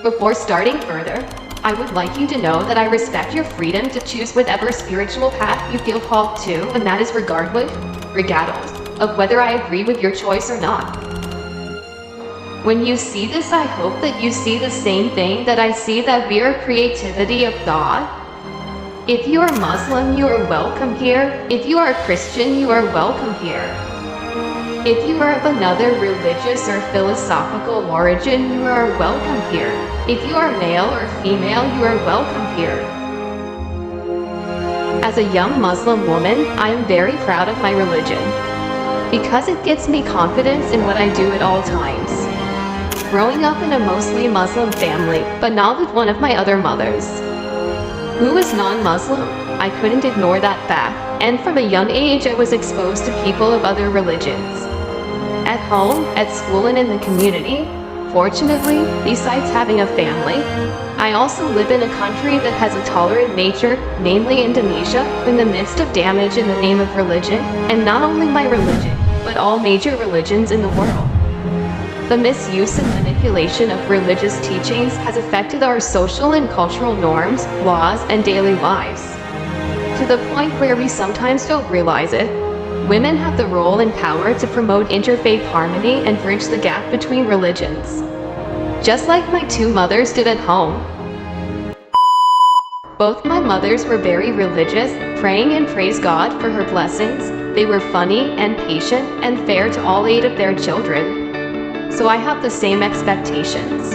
Before starting further, I would like you to know that I respect your freedom to choose whatever spiritual path you feel called to, and that is regardless of whether I agree with your choice or not. When you see this, I hope that you see the same thing that I see, that we are creativity of God. If you are Muslim, you are welcome here. If you are Christian, you are welcome here. If you are of another religious or philosophical origin, you are welcome here. If you are male or female, you are welcome here. As a young Muslim woman, I am very proud of my religion, because it gives me confidence in what I do at all times. Growing up in a mostly Muslim family, but not with one of my other mothers, who was non-Muslim, I couldn't ignore that fact, and from a young age I was exposed to people of other religions. At home, at school, and in the community. Fortunately, besides having a family, I also live in a country that has a tolerant nature, namely Indonesia, in the midst of damage in the name of religion, and not only my religion, but all major religions in the world. The misuse and manipulation of religious teachings has affected our social and cultural norms, laws, and daily lives, to the point where we sometimes don't realize it. Women have the role and power to promote interfaith harmony and bridge the gap between religions, just like my two mothers did at home. Both my mothers were very religious, praying and praise God for her blessings. They were funny and patient and fair to all 8 of their children. So I have the same expectations.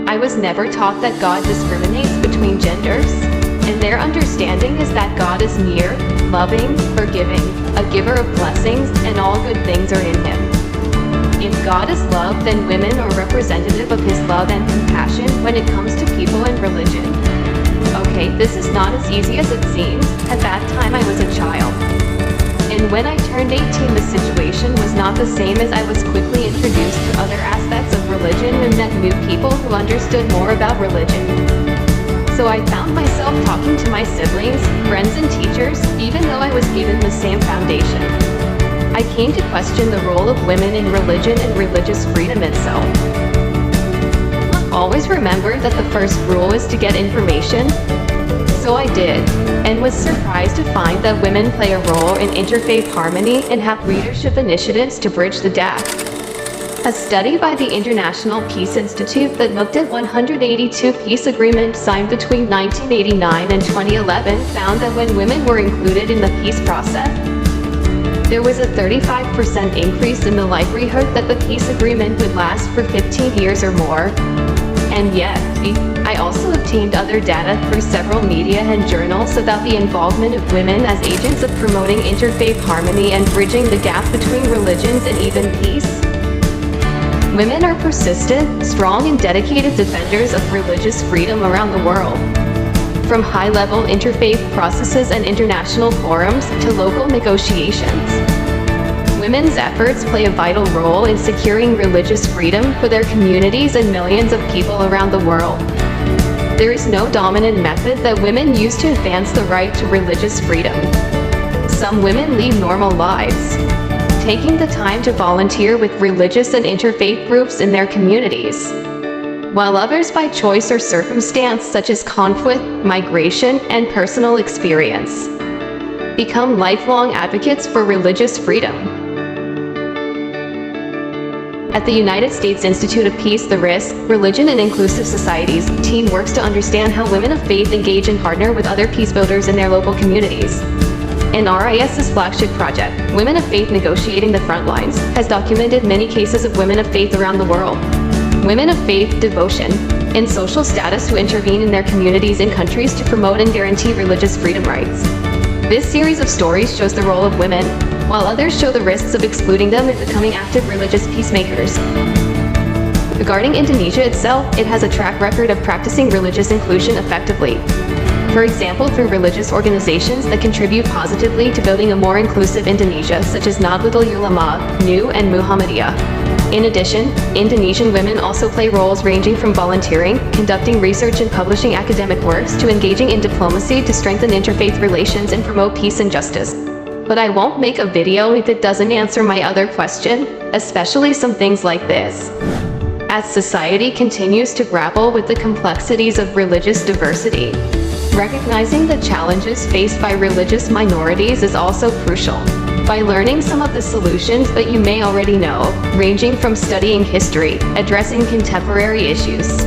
I was never taught that God discriminates between genders, and their understanding is that God is near, loving, forgiving, a giver of blessings, and all good things are in Him. If God is love, then women are representative of His love and compassion when it comes to people and religion. Okay, this is not as easy as it seems. At that time I was a child. And when I turned 18, the situation was not the same, as I was quickly introduced to other aspects of religion and met new people who understood more about religion. So I found myself talking to my siblings, friends, and teachers, even though I was given the same foundation. I came to question the role of women in religion and religious freedom itself. Always remember that the first rule is to get information. So I did, and was surprised to find that women play a role in interfaith harmony and have leadership initiatives to bridge the gap. A study by the International Peace Institute that looked at 182 peace agreements signed between 1989 and 2011 found that when women were included in the peace process, there was a 35% increase in the likelihood that the peace agreement would last for 15 years or more. And yet, I also obtained other data through several media and journals about the involvement of women as agents of promoting interfaith harmony and bridging the gap between religions and even peace. Women are persistent, strong, and dedicated defenders of religious freedom around the world. From high-level interfaith processes and international forums to local negotiations, women's efforts play a vital role in securing religious freedom for their communities and millions of people around the world. There is no dominant method that women use to advance the right to religious freedom. Some women lead normal lives, taking the time to volunteer with religious and interfaith groups in their communities, while others by choice or circumstance, such as conflict, migration, and personal experience, become lifelong advocates for religious freedom. At the United States Institute of Peace, the Risk, Religion, and Inclusive Societies team works to understand how women of faith engage and partner with other peace builders in their local communities. And RIS's flagship project, Women of Faith Negotiating the Front Lines, has documented many cases of women of faith around the world. Women of faith, devotion, and social status who intervene in their communities and countries to promote and guarantee religious freedom rights. This series of stories shows the role of women, while others show the risks of excluding them and becoming active religious peacemakers. Regarding Indonesia itself, it has a track record of practicing religious inclusion effectively. For example, through religious organizations that contribute positively to building a more inclusive Indonesia, such as Nahdlatul Ulama, NU, and Muhammadiyah. In addition, Indonesian women also play roles ranging from volunteering, conducting research and publishing academic works, to engaging in diplomacy to strengthen interfaith relations and promote peace and justice. But I won't make a video if it doesn't answer my other question, especially some things like this. as society continues to grapple with the complexities of religious diversity. Recognizing the challenges faced by religious minorities is also crucial. By learning some of the solutions that you may already know, ranging from studying history, addressing contemporary issues,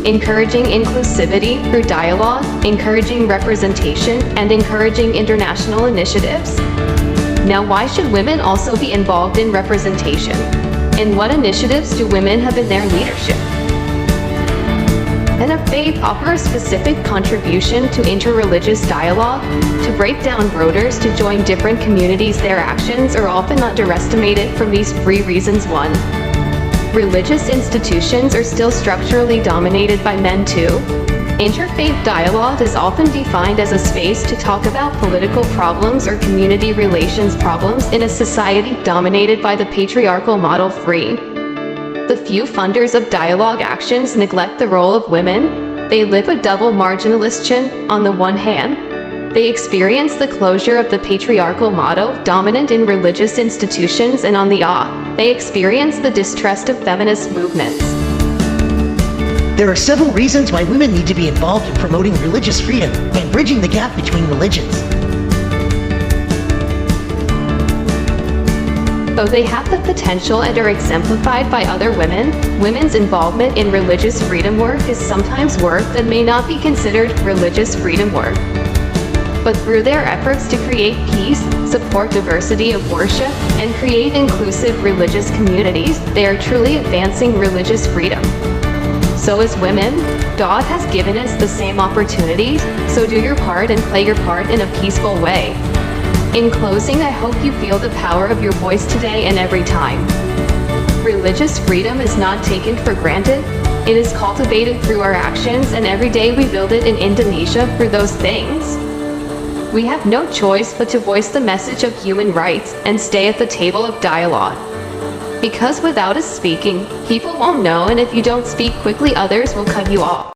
encouraging inclusivity through dialogue, encouraging representation, and encouraging international initiatives. Now, why should women also be involved in representation? And what initiatives do women have in their leadership? Interfaith offers a specific contribution to interreligious dialogue. To break down borders to join different communities, their actions are often underestimated for these three reasons. 1. Religious institutions are still structurally dominated by men too. Interfaith dialogue is often defined as a space to talk about political problems or community relations problems in a society dominated by the patriarchal model. 3. The few funders of dialogue actions neglect the role of women. They live a double marginalization. On the one hand, they experience the closure of the patriarchal model dominant in religious institutions, and on the other, they experience the distrust of feminist movements. There are several reasons why women need to be involved in promoting religious freedom and bridging the gap between religions. Though they have the potential and are exemplified by other women, women's involvement in religious freedom work is sometimes work that may not be considered religious freedom work. But through their efforts to create peace, support diversity of worship, and create inclusive religious communities, they are truly advancing religious freedom. So as women, God has given us the same opportunities, so do your part and play your part in a peaceful way. In closing, I hope you feel the power of your voice today and every time. Religious freedom is not taken for granted. It is cultivated through our actions, and every day we build it in Indonesia through those things. We have no choice but to voice the message of human rights and stay at the table of dialogue. Because without us speaking, people won't know, and if you don't speak quickly, others will cut you off.